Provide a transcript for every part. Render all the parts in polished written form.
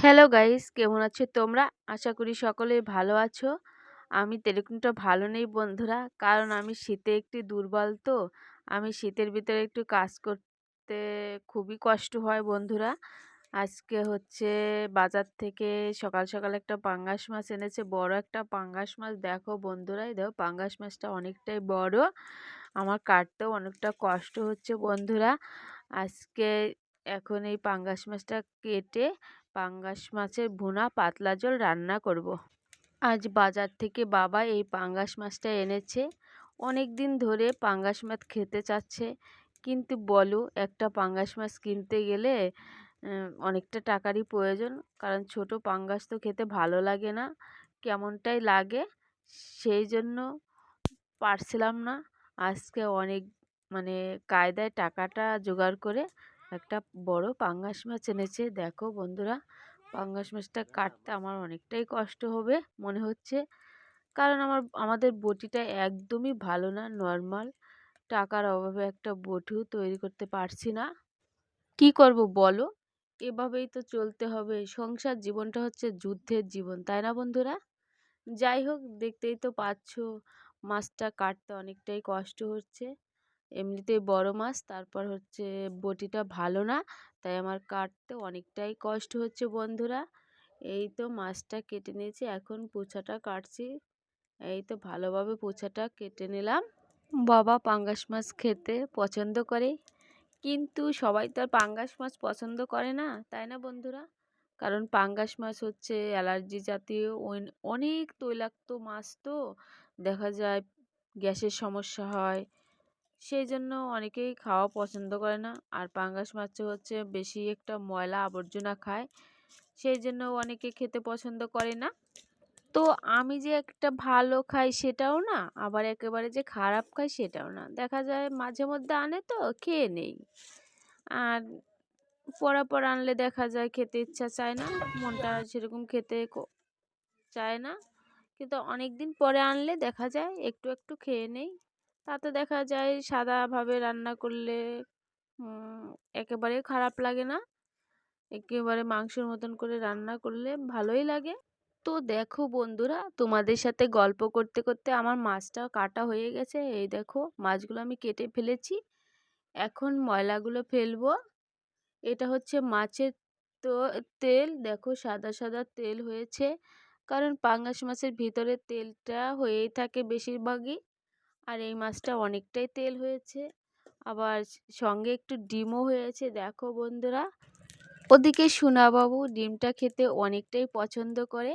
Hello guys, কেমন আছো তোমরা? আশা করি সকলেই ভালো আছো। আমি তেরকমটা ভালো নেই বন্ধুরা, কারণ আমি শীতে একটু দুর্বল তো। আমি শীতের ভিতরে একটু কাজ করতে খুবই কষ্ট হয় বন্ধুরা। আজকে হচ্ছে বাজার থেকে সকাল সকাল একটা পাঙ্গাস মাছ এনেছে, বড় একটা পাঙ্গাস মাছ। দেখো বন্ধুরা, এই দেখো পাঙ্গাস মাছটা অনেকটাই বড়। আমার কাটতেও অনেকটা কষ্ট হচ্ছে বন্ধুরা। আজকে এখন এই পাঙ্গাস মাছটা কেটে পাঙ্গাস মাছের ভুনা পাতলা ঝোল রান্না করব। আজ বাজার থেকে বাবা এই পাঙ্গাস মাছটা এনেছে। অনেক দিন ধরে পাঙ্গাস মাছ খেতে চাচ্ছে, কিন্তু বলো একটা পাঙ্গাস মাছ কিনতে গেলে অনেকটা টাকারই প্রয়োজন। কারণ ছোট পাঙ্গাস তো খেতে ভালো লাগে না, কেমনটাই লাগে। সেই জন্য পারছিলাম না। আজকে অনেক মানে কায়দায় টাকাটা জোগাড় করে একটা বড় পাঙ্গাস মাছ এনেছে। দেখো বন্ধুরা, পাঙ্গাস মাছটা কাটতে আমার অনেকটাই কষ্ট হবে মনে হচ্ছে, কারণ আমাদের বটিটা একদমই ভালো না, নর্মাল। টাকার অভাবে একটা বটিও তৈরি করতে পারছি না। কি করব বলো? এভাবেই তো চলতে হবে। সংসার জীবনটা হচ্ছে যুদ্ধের জীবন, তাই না বন্ধুরা? যাই হোক, দেখতেই তো পাচ্ছ মাছটা কাটতে অনেকটাই কষ্ট হচ্ছে। এমনিতেই বড় মাছ, তারপর হচ্ছে বটিটা ভালো না, তাই আমার কাটতে অনেকটাই কষ্ট হচ্ছে বন্ধুরা। এই তো মাছটা কেটে নিয়েছি, এখন পুছাটা কাটছি। এই তো ভালোভাবে পুছাটা কেটে নিলাম। বাবা পাঙ্গাস মাছ খেতে পছন্দ করে, কিন্তু সবাই তো আর পাঙ্গাস মাছ পছন্দ করে না, তাই না বন্ধুরা? কারণ পাঙ্গাস মাছ হচ্ছে অ্যালার্জি জাতীয় অনেক তৈলাক্ত মাছ, তো দেখা যায় গ্যাসের সমস্যা হয়। সেই জন্য অনেকেই খাওয়া পছন্দ করে না। আর পাঙ্গাস মাছ হচ্ছে বেশি একটা ময়লা আবর্জনা খায়, সেই জন্য অনেকে খেতে পছন্দ করে না। তো আমি যে একটা ভালো খাই সেটাও না, আবার একেবারে যে খারাপ খাই সেটাও না। দেখা যায় মাঝে মধ্যে আনে তো খেয়ে নেই, আর পরাপর আনলে দেখা যায় খেতে ইচ্ছা চায় না, মনটা সেরকম খেতে চায় না। কিন্তু অনেক দিন পরে আনলে দেখা যায় একটু একটু খেয়ে নেই। তাতে দেখা যায় সাদাভাবে রান্না করলে একেবারে খারাপ লাগে না, একেবারে মাংসের মতন করে রান্না করলে ভালোই লাগে। তো দেখো বন্ধুরা, তোমাদের সাথে গল্প করতে করতে আমার মাছটা কাটা হয়ে গেছে। এই দেখো মাছগুলো আমি কেটে ফেলেছি, এখন ময়লাগুলো ফেলবো। এটা হচ্ছে মাছের তো তেল, দেখো সাদা সাদা তেল হয়েছে, কারণ পাঙ্গাস মাছের ভিতরে তেলটা হয়েই থাকে বেশিরভাগই। আর এই মাছটা অনেকটাই তেল হয়েছে, আবার সঙ্গে একটু ডিমও হয়েছে। দেখো বন্ধুরা, ওদিকে সোনাবাবু ডিমটা খেতে অনেকটাই পছন্দ করে।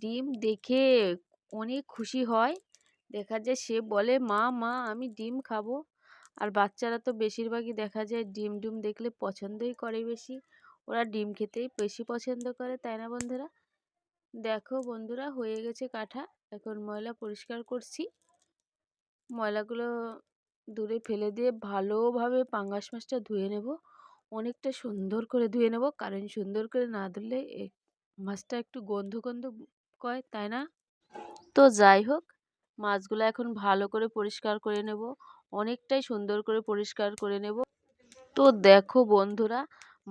ডিম দেখে অনেক খুশি হয়, দেখা যায় সে বলে মা মা আমি ডিম খাবো। আর বাচ্চারা তো বেশিরভাগই দেখা যায় ডিম ডুম দেখলে পছন্দই করে বেশি, ওরা ডিম খেতেই বেশি পছন্দ করে, তাই না বন্ধুরা? দেখো বন্ধুরা, হয়ে গেছে কাটা। এখন ময়লা পরিষ্কার করছি, ময়লাগুলো দূরে ফেলে দিয়ে ভালোভাবে পাঙ্গাস মাছটা ধুয়ে নেব। অনেকটা সুন্দর করে ধুয়ে নেব, কারণ সুন্দর করে না ধুলে মাছটা একটু গন্ধ গন্ধ করে, তাই না? তো যাই হোক, মাছগুলো এখন ভালো করে পরিষ্কার করে নেব, অনেকটাই সুন্দর করে পরিষ্কার করে নেব। তো দেখো বন্ধুরা,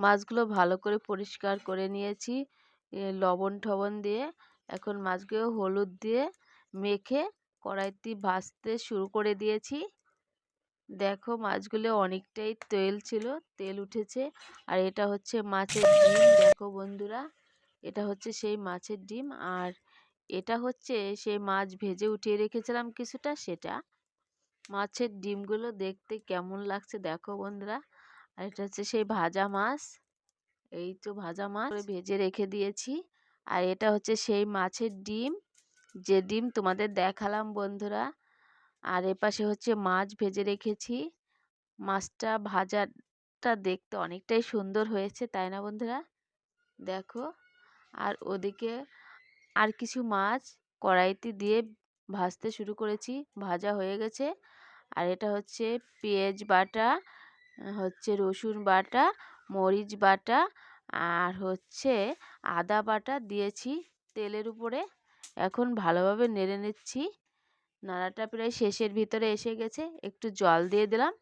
মাছগুলো ভালো করে পরিষ্কার করে নিয়েছি লবণ টবণ দিয়ে। এখন মাছগুলো হলুদ দিয়ে মেখে কড়াইতে ভাজতে শুরু করে দিয়েছি। দেখো মাছগুলো অনেকটাই তেল ছিল, তেল উঠেছে। আর এটা হচ্ছে মাছের ডিম, দেখো বন্ধুরা, এটা হচ্ছে সেই মাছের ডিম। আর এটা হচ্ছে সেই মাছ ভেজে উঠিয়ে রেখেছিলাম কিছুটা, সেটা। মাছের ডিমগুলো দেখতে কেমন লাগছে দেখো বন্ধুরা। আর এটা হচ্ছে সেই ভাজা মাছ, এই তো ভাজা মাছ ভেজে রেখে দিয়েছি। আর এটা হচ্ছে সেই মাছের ডিম, যে ডিম তোমাদের দেখালাম বন্ধুরা। আর এপাশে হচ্ছে মাছ ভেজে রেখেছি। মাছটা ভাজাটা দেখতে অনেকটাই সুন্দর হয়েছে, তাই না বন্ধুরা? দেখো, আর ওদিকে আর কিছু মাছ কড়াইতে দিয়ে ভাজতে শুরু করেছি, ভাজা হয়ে গেছে। আর এটা হচ্ছে পেঁয়াজ বাটা, হচ্ছে রসুন বাটা, মরিচ বাটা, আর হচ্ছে আদা বাটা দিয়েছি তেলের উপরে। এখন ভালোভাবে নেড়ে নিচ্ছি, নাড়াটা প্রায় শেষের ভিতরে এসে গেছে, একটু জল দিয়ে দিলাম।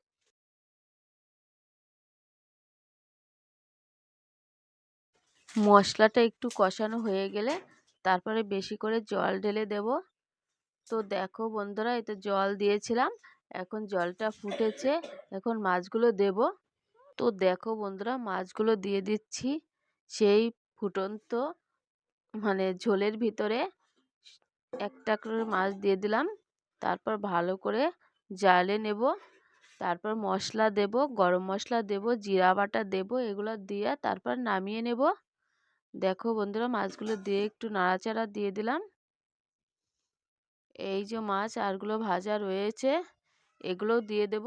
মশলাটা একটু কষানো হয়ে গেলে তারপরে বেশি করে জল ঢেলে দেব। তো দেখো বন্ধুরা, এই তো জল দিয়েছিলাম, এখন জলটা ফুটেছে, এখন মাছগুলো দেব। তো দেখো বন্ধুরা, মাছগুলো দিয়ে দিচ্ছি সেই ফুটন্ত ঝোলের ভিতরে। একটা করে মাছ দিয়ে দিলাম, তারপর ভালো করে জ্বালে নেব। তারপর মশলা দেব, গরম মশলা দেব, জিরা বাটা দেব, এগুলো দিয়ে তারপর নামিয়ে নেব। দেখো বন্ধুরা, মাছগুলো দিয়ে একটু নাড়াচাড়া দিয়ে দিলাম। এই যে মাছ আরগুলো ভাজা রয়েছে, এগুলোও দিয়ে দেব।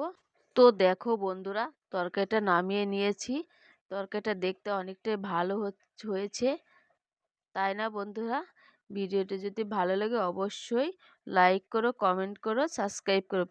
তো দেখো বন্ধুরা, তরকারিটা নামিয়ে নিয়েছি। তরকারিটা দেখতে অনেকটাই ভালো হয়েছে, তাই না বন্ধুরা? ভিডিওটি যদি ভালো লাগে অবশ্যই লাইক করো, কমেন্ট করো, সাবস্ক্রাইব করো।